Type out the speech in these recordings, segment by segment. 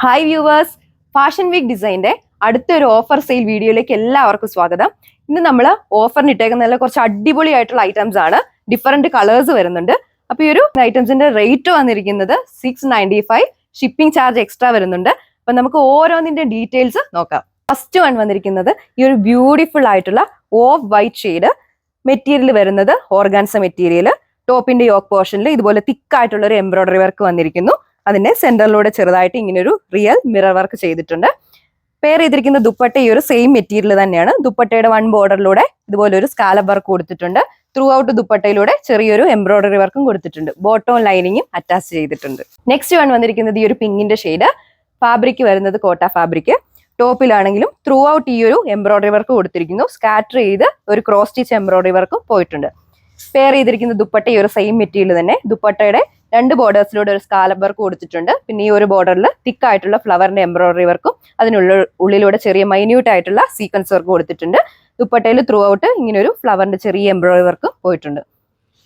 Hi viewers, fashion week ഡിസൈൻ്റെ അടുത്തൊരു offer sale വീഡിയോയിലേക്ക് എല്ലാവർക്കും സ്വാഗതം. ഇന്ന് നമ്മൾ ഓഫറിന് ഇട്ടേക്കുന്ന കുറച്ച് അടിപൊളിയായിട്ടുള്ള ഐറ്റംസ് ആണ്. ഡിഫറെന്റ് കളേഴ്സ് വരുന്നുണ്ട്. അപ്പൊ ഈ ഒരു ഐറ്റംസിന്റെ റേറ്റ് വന്നിരിക്കുന്നത് 695. ഷിപ്പിംഗ് ചാർജ് എക്സ്ട്രാ വരുന്നുണ്ട്. അപ്പൊ നമുക്ക് ഓരോന്നിന്റെ ഡീറ്റെയിൽസ് നോക്കാം. ഫസ്റ്റ് വൺ വന്നിരിക്കുന്നത് ഈ ഒരു ബ്യൂട്ടിഫുൾ ആയിട്ടുള്ള ഓഫ് വൈറ്റ് ഷെയ്ഡ് മെറ്റീരിയൽ വരുന്നത് ഓർഗാൻസ മെറ്റീരിയൽ. ടോപ്പിന്റെ യോക്ക് പോർഷനിൽ ഇതുപോലെ തിക്കായിട്ടുള്ള ഒരു എംബ്രോയിഡറി വർക്ക് വന്നിരിക്കുന്നു. അതിന്റെ സെന്ററിലൂടെ ചെറുതായിട്ട് ഇങ്ങനെ ഒരു റിയൽ മിറർ വർക്ക് ചെയ്തിട്ടുണ്ട്. പെയർ ചെയ്തിരിക്കുന്ന ദുപ്പട്ട ഈ ഒരു സെയിം മെറ്റീരിയൽ തന്നെയാണ്. ദുപ്പട്ടയുടെ വൺ ബോർഡറിലൂടെ ഇതുപോലെ ഒരു സ്കാലപ്പ് വർക്ക് കൊടുത്തിട്ടുണ്ട്. ത്രൂ ഔട്ട് ദുപ്പട്ടയിലൂടെ ചെറിയൊരു എംബ്രോയിഡറി വർക്കും കൊടുത്തിട്ടുണ്ട്. ബോട്ടം ലൈനിങ്ങും അറ്റാച്ച് ചെയ്തിട്ടുണ്ട്. നെക്സ്റ്റ് വൺ വന്നിരിക്കുന്നത് ഈ ഒരു പിങ്കിന്റെ ഷെയ്ഡ്. ഫാബ്രിക് വരുന്നത് കോട്ട ഫാബ്രിക്. ടോപ്പിലാണെങ്കിലും ത്രൂ ഔട്ട് ഈ ഒരു എംബ്രോയിഡറി വർക്ക് കൊടുത്തിരിക്കുന്നു. സ്കാറ്റർ ചെയ്ത് ഒരു ക്രോസ് സ്റ്റിച്ച് എംബ്രോയിഡറി വർക്കും പോയിട്ടുണ്ട്. പെയർ ചെയ്തിരിക്കുന്ന ദുപ്പട്ട ഈ ഒരു സെയിം മെറ്റീരിയൽ തന്നെ. ദുപ്പട്ടയുടെ രണ്ട് ബോർഡേഴ്സിലൂടെ ഒരു സ്കാലപ്പ് വർക്ക് കൊടുത്തിട്ടുണ്ട്. പിന്നെ ഈ ഒരു ബോർഡറിൽ തിക്കായിട്ടുള്ള ഫ്ലവറിന്റെ എംബ്രോയിഡറി വർക്കും ഉള്ളിലൂടെ ചെറിയ മൈന്യൂട്ട് ആയിട്ടുള്ള സീക്വൻസ് വർക്ക് കൊടുത്തിട്ടുണ്ട്. ദുപ്പട്ടയിൽ ത്രൂ ഔട്ട് ഇങ്ങനെ ഒരു ഫ്ലവറിന്റെ ചെറിയ എംബ്രോയിഡറി വർക്കും പോയിട്ടുണ്ട്.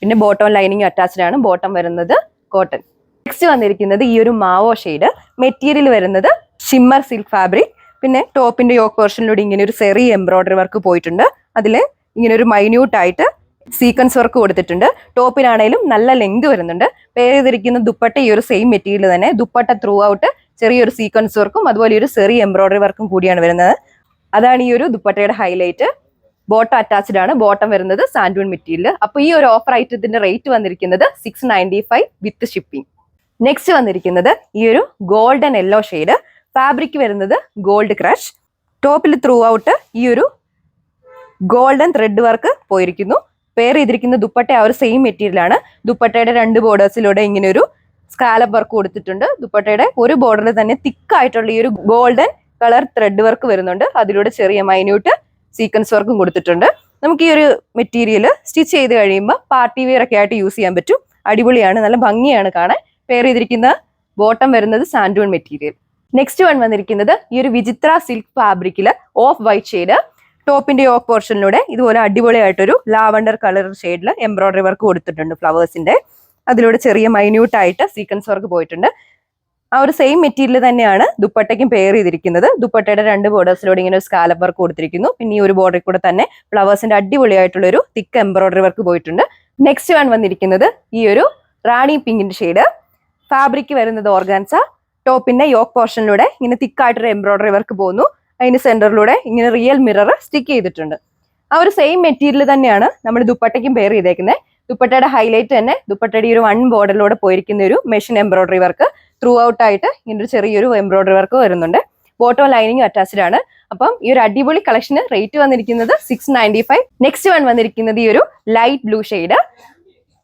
പിന്നെ ബോട്ടം ലൈനിങ് അറ്റാച്ച്ഡ് ആണ്. ബോട്ടം വരുന്നത് കോട്ടൺ. നെക്സ്റ്റ് വന്നിരിക്കുന്നത് ഈ ഒരു മാവോ ഷെയ്ഡ്. മെറ്റീരിയൽ വരുന്നത് ഷിമ്മർ സിൽക്ക് ഫാബ്രിക്. പിന്നെ ടോപ്പിന്റെ യോക്ക് പോർഷനിലൂടെ ഇങ്ങനെ ഒരു ചെറിയ എംബ്രോയിഡറി വർക്ക് പോയിട്ടുണ്ട്. അതിൽ ഇങ്ങനെ ഒരു മൈന്യൂട്ട് ആയിട്ട് സീക്വൻസ് വർക്ക് കൊടുത്തിട്ടുണ്ട്. ടോപ്പിനാണേലും നല്ല ലെങ്ത് വരുന്നുണ്ട്. പെയർ ചെയ്തിരിക്കുന്ന ദുപ്പട്ട ഈ ഒരു സെയിം മെറ്റീരിയൽ തന്നെ. ദുപ്പട്ട ത്രൂ ഔട്ട് ചെറിയൊരു സീക്വൻസ് വർക്കും അതുപോലെ ഒരു ചെറിയ എംബ്രോയിഡറി വർക്കും കൂടിയാണ് വരുന്നത്. അതാണ് ഈ ഒരു ദുപ്പട്ടയുടെ ഹൈലൈറ്റ്. ബോട്ടം അറ്റാച്ച്ഡ് ആണ്. ബോട്ടം വരുന്നത് സാൻഡൂൺ മെറ്റീരിയൽ. അപ്പൊ ഈ ഒരു ഓഫർ ഐറ്റത്തിന്റെ റേറ്റ് വന്നിരിക്കുന്നത് 695 വിത്ത് ഷിപ്പിംഗ്. നെക്സ്റ്റ് വന്നിരിക്കുന്നത് ഈ ഒരു ഗോൾഡൻ യെല്ലോ ഷെയ്ഡ്. ഫാബ്രിക് വരുന്നത് ഗോൾഡ് ക്രഷ്. ടോപ്പിൽ ത്രൂ ഔട്ട് ഈ ഒരു ഗോൾഡൻ ത്രെഡ് വർക്ക് പോയിരിക്കുന്നു. പെയർ ചെയ്തിരിക്കുന്ന ദുപ്പട്ട ആ ഒരു സെയിം മെറ്റീരിയൽ ആണ്. ദുപ്പട്ടയുടെ രണ്ട് ബോർഡേഴ്സിലൂടെ ഇങ്ങനെ ഒരു സ്കാലപ്പ് വർക്ക് കൊടുത്തിട്ടുണ്ട്. ദുപ്പട്ടയുടെ ഒരു ബോർഡറിൽ തന്നെ തിക്കായിട്ടുള്ള ഈ ഒരു ഗോൾഡൻ കളർ ത്രെഡ് വർക്ക് വരുന്നുണ്ട്. അതിലൂടെ ചെറിയ മൈന്യൂട്ട് സീക്വൻസ് വർക്കും കൊടുത്തിട്ടുണ്ട്. നമുക്ക് ഈ ഒരു മെറ്റീരിയൽ സ്റ്റിച്ച് ചെയ്ത് കഴിയുമ്പോൾ പാർട്ടി വെയർ ഒക്കെ ആയിട്ട് യൂസ് ചെയ്യാൻ പറ്റും. അടിപൊളിയാണ്, നല്ല ഭംഗിയാണ് കാണാൻ. പെയർ ചെയ്തിരിക്കുന്ന ബോട്ടം വരുന്നത് സാൻഡൂൺ മെറ്റീരിയൽ. നെക്സ്റ്റ് വൺ വന്നിരിക്കുന്നത് ഈ ഒരു വിചിത്ര സിൽക്ക് ഫാബ്രിക്കിൽ ഓഫ് വൈറ്റ് ഷെയ്ഡ്. ടോപ്പിന്റെ യോക്ക് പോർഷനിലൂടെ ഇതുപോലെ അടിപൊളിയായിട്ടൊരു ലാവണ്ടർ കളർ ഷെയ്ഡിൽ എംബ്രോയിഡറി വർക്ക് കൊടുത്തിട്ടുണ്ട് ഫ്ലവേഴ്സിന്റെ. അതിലൂടെ ചെറിയ മൈന്യൂട്ട് ആയിട്ട് സീക്വൻസ് വർക്ക് പോയിട്ടുണ്ട്. ആ ഒരു സെയിം മെറ്റീരിയൽ തന്നെയാണ് ദുപ്പട്ടയ്ക്കും പെയർ ചെയ്തിരിക്കുന്നത്. ദുപ്പട്ടയുടെ രണ്ട് ബോർഡേഴ്സിലൂടെ ഇങ്ങനെ ഒരു സ്കാലപ്പ് വർക്ക് കൊടുത്തിരിക്കുന്നു. പിന്നെ ഈ ഒരു ബോർഡറിൽ കൂടെ തന്നെ ഫ്ലവേഴ്സിന്റെ അടിപൊളിയായിട്ടുള്ള ഒരു തിക്ക് എംബ്രോയിഡറി വർക്ക് പോയിട്ടുണ്ട്. നെക്സ്റ്റ് വൺ വന്നിരിക്കുന്നത് ഈ ഒരു റാണി പിങ്കിന്റെ ഷെയ്ഡ്. ഫാബ്രിക് വരുന്നത് ഓർഗാൻസ. ടോപ്പിന്റെ യോക്ക് പോർഷനിലൂടെ ഇങ്ങനെ തിക്കായിട്ടൊരു എംബ്രോയിഡറി വർക്ക് പോകുന്നു. അതിന് സെന്ററിലൂടെ ഇങ്ങനെ റിയൽ മിറർ സ്റ്റിക്ക് ചെയ്തിട്ടുണ്ട്. ആ ഒരു സെയിം മെറ്റീരിയൽ തന്നെയാണ് നമ്മൾ ദുപ്പട്ടയ്ക്കും പെയർ ചെയ്തേക്കുന്നത്. ദുപ്പട്ടയുടെ ഹൈലൈറ്റ് തന്നെ ദുപ്പട്ടയുടെ ഈ ഒരു വൺ ബോർഡറിലൂടെ പോയിരിക്കുന്ന ഒരു machine embroidery work. Through out ആയിട്ട് ഇങ്ങനെ ഒരു ചെറിയൊരു എംബ്രോയിഡറി വർക്ക് വരുന്നുണ്ട്. ബോട്ടം ലൈനിങ് അറ്റാച്ച്ഡ് ആണ്. അപ്പം ഈ ഒരു അടിപൊളി കളക്ഷന് റേറ്റ് വന്നിരിക്കുന്നത് 695. നെക്സ്റ്റ് വൺ വന്നിരിക്കുന്നത് ഈ ഒരു ലൈറ്റ് ബ്ലൂ ഷെയ്ഡ്.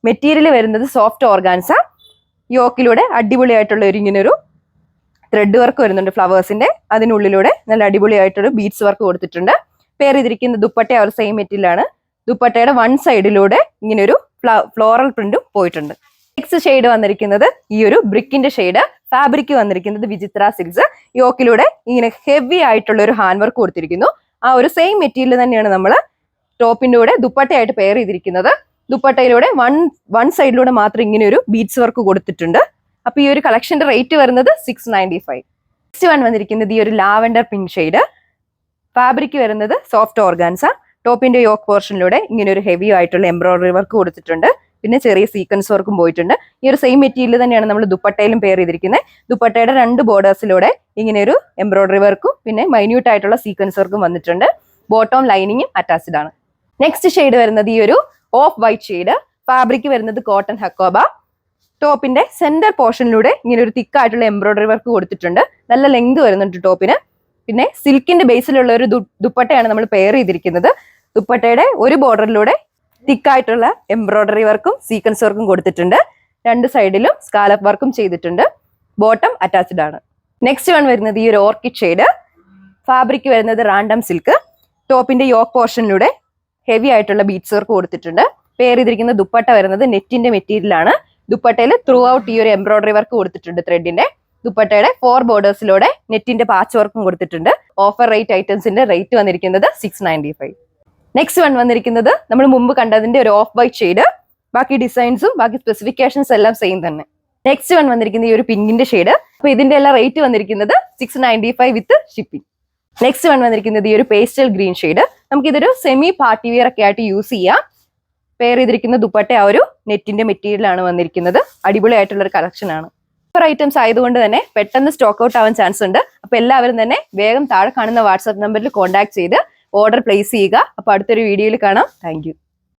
മെറ്റീരിയൽ വരുന്നത് സോഫ്റ്റ് ഓർഗാൻസ. യോക്കിലൂടെ അടിപൊളിയായിട്ടുള്ള ഒരു ഇങ്ങനെ ഒരു ത്രെഡ് വർക്ക് വരുന്നുണ്ട് ഫ്ലവേഴ്സിന്റെ. അതിനുള്ളിലൂടെ നല്ല അടിപൊളിയായിട്ടൊരു ബീഡ്സ് വർക്ക് കൊടുത്തിട്ടുണ്ട്. പെയർ ചെയ്തിരിക്കുന്ന ദുപ്പട്ട ആ ഒരു സെയിം മെറ്റീരിയലാണ്. ദുപ്പട്ടയുടെ വൺ സൈഡിലൂടെ ഇങ്ങനെ ഒരു ഫ്ലോറൽ പ്രിന്റും പോയിട്ടുണ്ട്. നെക്സ്റ്റ് ഷെയ്ഡ് വന്നിരിക്കുന്നത് ഈ ഒരു ബ്രിക്കിന്റെ ഷെയ്ഡ്. ഫാബ്രിക് വന്നിരിക്കുന്നത് വിചിത്ര സിൽക്സ്. യോക്കിലൂടെ ഇങ്ങനെ ഹെവി ആയിട്ടുള്ള ഒരു ഹാൻഡ് വർക്ക് കൊടുത്തിരിക്കുന്നു. ആ ഒരു സെയിം മെറ്റീരിയൽ തന്നെയാണ് നമ്മൾ ടോപ്പിന്റെ കൂടെ ദുപ്പട്ടയായിട്ട് പെയർ ചെയ്തിരിക്കുന്നത്. ദുപ്പട്ടയിലൂടെ വൺ സൈഡിലൂടെ മാത്രം ഇങ്ങനെ ഒരു ബീഡ്സ് വർക്ക് കൊടുത്തിട്ടുണ്ട്. അപ്പൊ ഈ ഒരു കളക്ഷന്റെ റേറ്റ് വരുന്നത് 695. നെക്സ്റ്റ് വൺ വന്നിരിക്കുന്നത് ഈ ഒരു ലാവൻഡർ പിങ്ക് ഷെയ്ഡ്. ഫാബ്രിക് വരുന്നത് സോഫ്റ്റ് ഓർഗാൻസ. ടോപ്പിന്റെ യോക്ക് പോർഷനിലൂടെ ഇങ്ങനെ ഒരു ഹെവി ആയിട്ടുള്ള എംബ്രോയിഡറി വർക്ക് കൊടുത്തിട്ടുണ്ട്. പിന്നെ ചെറിയ സീക്വൻസ് വർക്കും പോയിട്ടുണ്ട്. ഈ ഒരു സെയിം മെറ്റീരിയൽ തന്നെയാണ് നമ്മൾ ദുപ്പട്ടയിലും പെയർ ചെയ്തിരിക്കുന്നത്. ദുപ്പട്ടയുടെ രണ്ട് ബോർഡേഴ്സിലൂടെ ഇങ്ങനെ ഒരു എംബ്രോയിഡറി വർക്കും പിന്നെ മൈന്യൂട്ട് ആയിട്ടുള്ള സീക്വൻസ് വർക്കും വന്നിട്ടുണ്ട്. ബോട്ടം ലൈനിങ്ങും അറ്റാച്ച്ഡ് ആണ്. നെക്സ്റ്റ് ഷെയ്ഡ് വരുന്നത് ഈ ഒരു ഓഫ് വൈറ്റ് ഷെയ്ഡ്. ഫാബ്രിക് വരുന്നത് കോട്ടൺ ഹക്കോബ. ടോപ്പിന്റെ സെന്റർ പോർഷനിലൂടെ ഇങ്ങനെ ഒരു തിക്കായിട്ടുള്ള എംബ്രോയിഡറി വർക്ക് കൊടുത്തിട്ടുണ്ട്. നല്ല ലെങ്ത് വരുന്നുണ്ട് ടോപ്പിന്. പിന്നെ സിൽക്കിന്റെ ബേസിലുള്ള ഒരു ദുപ്പട്ടയാണ് നമ്മൾ പെയർ ചെയ്തിരിക്കുന്നത്. ദുപ്പട്ടയുടെ ഒരു ബോർഡറിലൂടെ തിക്കായിട്ടുള്ള എംബ്രോയിഡറി വർക്കും സീക്വൻസ് വർക്കും കൊടുത്തിട്ടുണ്ട്. രണ്ട് സൈഡിലും സ്കാലപ്പ് വർക്കും ചെയ്തിട്ടുണ്ട്. ബോട്ടം അറ്റാച്ച്ഡ് ആണ്. നെക്സ്റ്റ് വൺ വരുന്നത് ഈ ഒരു ഓർക്കിഡ് ഷെയ്ഡ്. ഫാബ്രിക് വരുന്നത് റാൻഡം സിൽക്ക്. ടോപ്പിന്റെ യോക്ക് പോർഷനിലൂടെ ഹെവി ആയിട്ടുള്ള ബീഡ്സ് വർക്ക് കൊടുത്തിട്ടുണ്ട്. പെയർ ചെയ്തിരിക്കുന്ന ദുപ്പട്ട വരുന്നത് നെറ്റിന്റെ മെറ്റീരിയൽ ആണ്. ദുപ്പട്ടയിൽ ത്രൂ ഔട്ട് ഈ ഒരു എംബ്രോയിഡറി വർക്ക് കൊടുത്തിട്ടുണ്ട് ത്രെഡിന്റെ. ദുപ്പട്ടയുടെ 4 ബോർഡേഴ്സിലൂടെ നെറ്റിന്റെ പാച്ച് വർക്കും കൊടുത്തിട്ടുണ്ട്. ഓഫർ റേറ്റ് ഐറ്റംസിന്റെ റേറ്റ് വന്നിരിക്കുന്നത് 695. നെക്സ്റ്റ് വൺ വന്നിരിക്കുന്നത് നമ്മൾ മുമ്പ് കണ്ടതിന്റെ ഒരു ഓഫ് വൈറ്റ് ഷെയ്ഡ്. ബാക്കി ഡിസൈൻസും ബാക്കി സ്പെസിഫിക്കേഷൻസ് എല്ലാം സെയിം തന്നെ. നെക്സ്റ്റ് വൺ വന്നിരിക്കുന്നത് ഈ ഒരു പിങ്കിന്റെ ഷെയ്ഡ്. അപ്പൊ ഇതിന്റെ എല്ലാം റേറ്റ് വന്നിരിക്കുന്നത് 695 വിത്ത് ഷിപ്പിംഗ്. നെക്സ്റ്റ് വൺ വന്നിരിക്കുന്നത് ഈ ഒരു പേസ്റ്റൽ ഗ്രീൻ ഷെയ്ഡ്. നമുക്ക് ഇതൊരു സെമി പാർട്ടി വെയർ ഒക്കെ ആയിട്ട് യൂസ് ചെയ്യാം. പെയർ ചെയ്തിരിക്കുന്ന ദുപ്പട്ട ആ ഒരു നെറ്റിന്റെ മെറ്റീരിയൽ ആണ് വന്നിരിക്കുന്നത്. അടിപൊളിയായിട്ടുള്ള ഒരു കളക്ഷൻ ആണ്. ഓഫർ ഐറ്റംസ് ആയതുകൊണ്ട് തന്നെ പെട്ടെന്ന് സ്റ്റോക്ക് ഔട്ട് ആവാൻ ചാൻസ് ഉണ്ട്. അപ്പൊ എല്ലാവരും തന്നെ വേഗം താഴെ കാണുന്ന വാട്സ്ആപ്പ് നമ്പറിൽ കോൺടാക്ട് ചെയ്ത് ഓർഡർ പ്ലേസ് ചെയ്യുക. അപ്പൊ അടുത്തൊരു വീഡിയോയിൽ കാണാം. താങ്ക്